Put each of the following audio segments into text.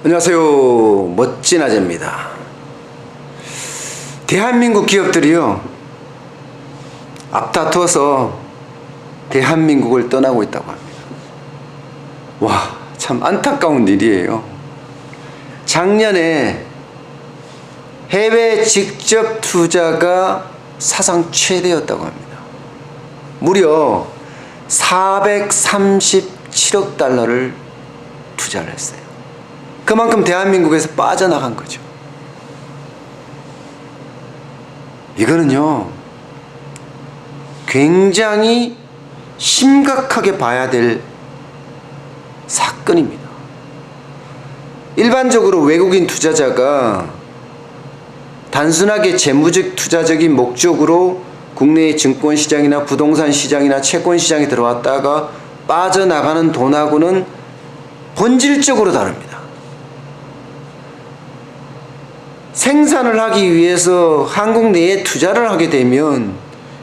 안녕하세요. 멋진 아재입니다. 대한민국 기업들이요, 앞다투어서 대한민국을 떠나고 있다고 합니다. 와, 참 안타까운 일이에요. 작년에 해외 직접 투자가 사상 최대였다고 합니다. 무려 437억 달러를 투자를 했어요. 그만큼 대한민국에서 빠져나간 거죠. 이거는요, 굉장히 심각하게 봐야 될 사건입니다. 일반적으로 외국인 투자자가 단순하게 재무적 투자적인 목적으로 국내의 증권시장이나 부동산 시장이나 채권 시장에 들어왔다가 빠져나가는 돈하고는 본질적으로 다릅니다. 생산을 하기 위해서 한국 내에 투자를 하게 되면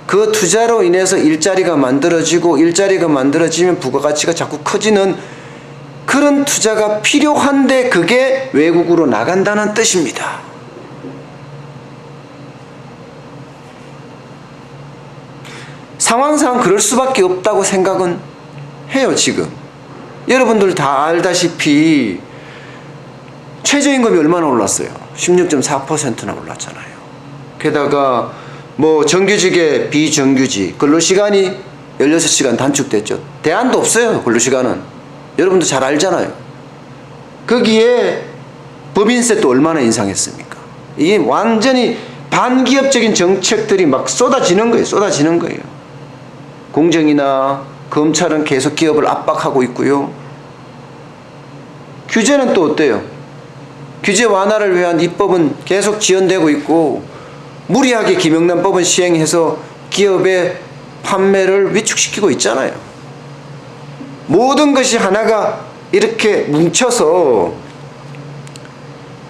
그 투자로 인해서 일자리가 만들어지고, 일자리가 만들어지면 부가가치가 자꾸 커지는 그런 투자가 필요한데, 그게 외국으로 나간다는 뜻입니다. 상황상 그럴 수밖에 없다고 생각은 해요. 지금 여러분들 다 알다시피 최저임금이 얼마나 올랐어요? 16.4%나 올랐잖아요. 게다가 뭐 정규직에 비정규직 근로시간이 16시간 단축됐죠. 대안도 없어요. 근로시간은 여러분도 잘 알잖아요. 거기에 법인세도 얼마나 인상했습니까? 이게 완전히 반기업적인 정책들이 막 쏟아지는 거예요. 쏟아지는 거예요. 공정이나 검찰은 계속 기업을 압박하고 있고요. 규제는 또 어때요? 규제 완화를 위한 입법은 계속 지연되고 있고, 무리하게 김영란법은 시행해서 기업의 판매를 위축시키고 있잖아요. 모든 것이 하나가 이렇게 뭉쳐서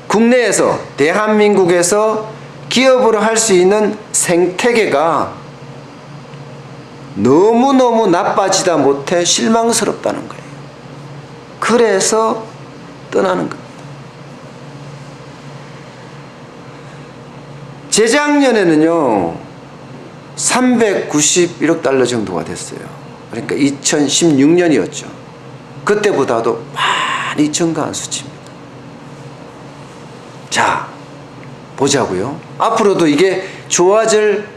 국내에서, 대한민국에서 기업으로 할 수 있는 생태계가 너무너무 나빠지다 못해 실망스럽다는 거예요. 그래서 떠나는 거예요. 재작년에는요 391억 달러 정도가 됐어요. 그러니까 2016년이었죠. 그때보다도 많이 증가한 수치입니다. 자, 보자고요. 앞으로도 이게 좋아질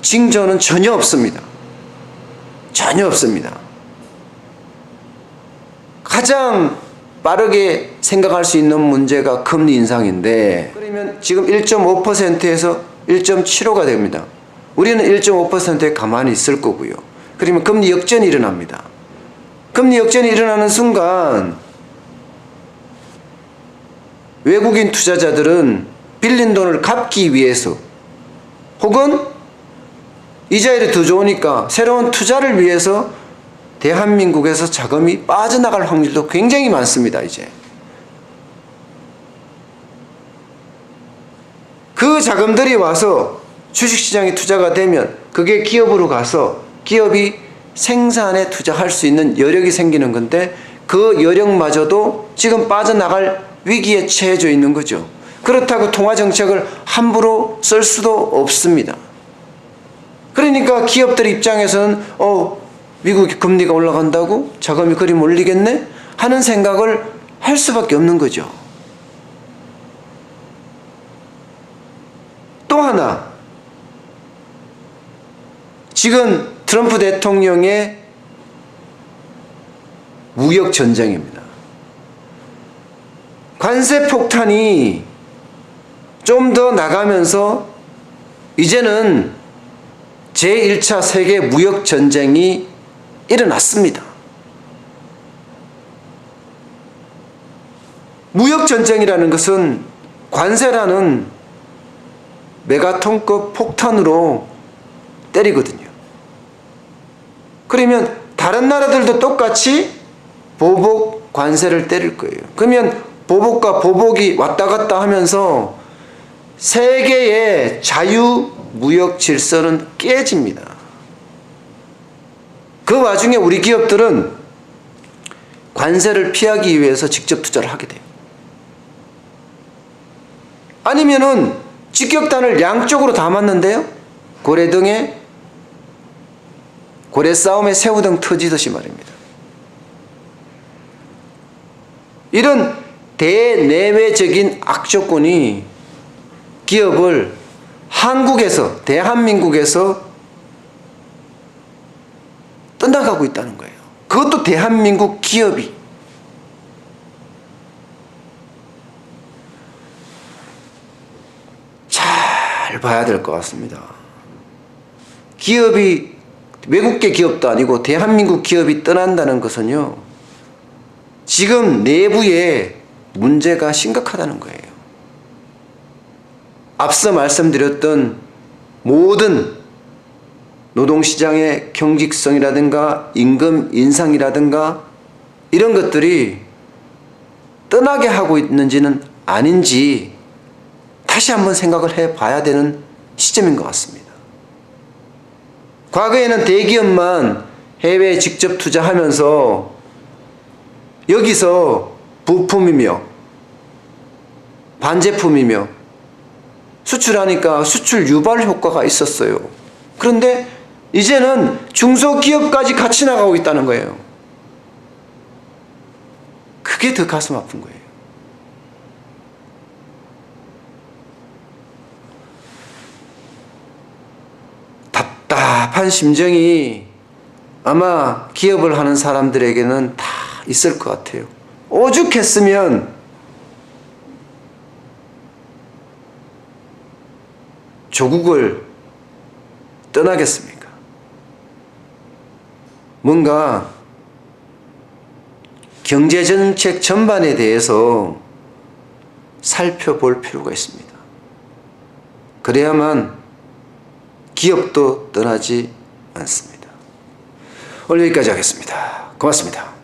징조는 전혀 없습니다. 전혀 없습니다. 가장 빠르게 생각할 수 있는 문제가 금리 인상인데, 그러면 지금 1.5%에서 1.75가 됩니다. 우리는 1.5%에 가만히 있을 거고요. 그러면 금리 역전이 일어납니다. 금리 역전이 일어나는 순간 외국인 투자자들은 빌린 돈을 갚기 위해서, 혹은 이자율이 더 좋으니까 새로운 투자를 위해서 대한민국에서 자금이 빠져나갈 확률도 굉장히 많습니다. 이제 그 자금들이 와서 주식시장에 투자가 되면 그게 기업으로 가서 기업이 생산에 투자할 수 있는 여력이 생기는 건데, 그 여력마저도 지금 빠져나갈 위기에 처해져 있는 거죠. 그렇다고 통화정책을 함부로 쓸 수도 없습니다. 그러니까 기업들 입장에서는 미국이 금리가 올라간다고 자금이 그리 몰리겠네? 하는 생각을 할 수밖에 없는 거죠. 또 하나, 지금 트럼프 대통령의 무역 전쟁입니다. 관세 폭탄이 좀 더 나가면서 이제는 제1차 세계 무역 전쟁이 일어났습니다. 무역전쟁이라는 것은 관세라는 메가톤급 폭탄으로 때리거든요. 그러면 다른 나라들도 똑같이 보복 관세를 때릴 거예요. 그러면 보복과 보복이 왔다 갔다 하면서 세계의 자유무역 질서는 깨집니다. 그 와중에 우리 기업들은 관세를 피하기 위해서 직접 투자를 하게 돼요. 아니면은 직격탄을 양쪽으로 다 맞는데요. 고래등에 고래 싸움에 새우등 터지듯이 말입니다. 이런 대내외적인 악조건이 기업을 한국에서, 대한민국에서 떠나가고 있다는 거예요. 그것도 대한민국 기업이. 잘 봐야 될 것 같습니다. 기업이 외국계 기업도 아니고 대한민국 기업이 떠난다는 것은요, 지금 내부에 문제가 심각하다는 거예요. 앞서 말씀드렸던 모든 노동시장의 경직성이라든가 임금 인상이라든가 이런 것들이 떠나게 하고 있는지는 아닌지 다시 한번 생각을 해봐야 되는 시점인 것 같습니다. 과거에는 대기업만 해외에 직접 투자하면서 여기서 부품이며 반제품이며 수출하니까 수출 유발 효과가 있었어요. 그런데 이제는 중소기업까지 같이 나가고 있다는 거예요. 그게 더 가슴 아픈 거예요. 답답한 심정이 아마 기업을 하는 사람들에게는 다 있을 것 같아요. 오죽했으면 조국을 떠나겠습니까? 뭔가 경제정책 전반에 대해서 살펴볼 필요가 있습니다. 그래야만 기업도 떠나지 않습니다. 오늘 여기까지 하겠습니다. 고맙습니다.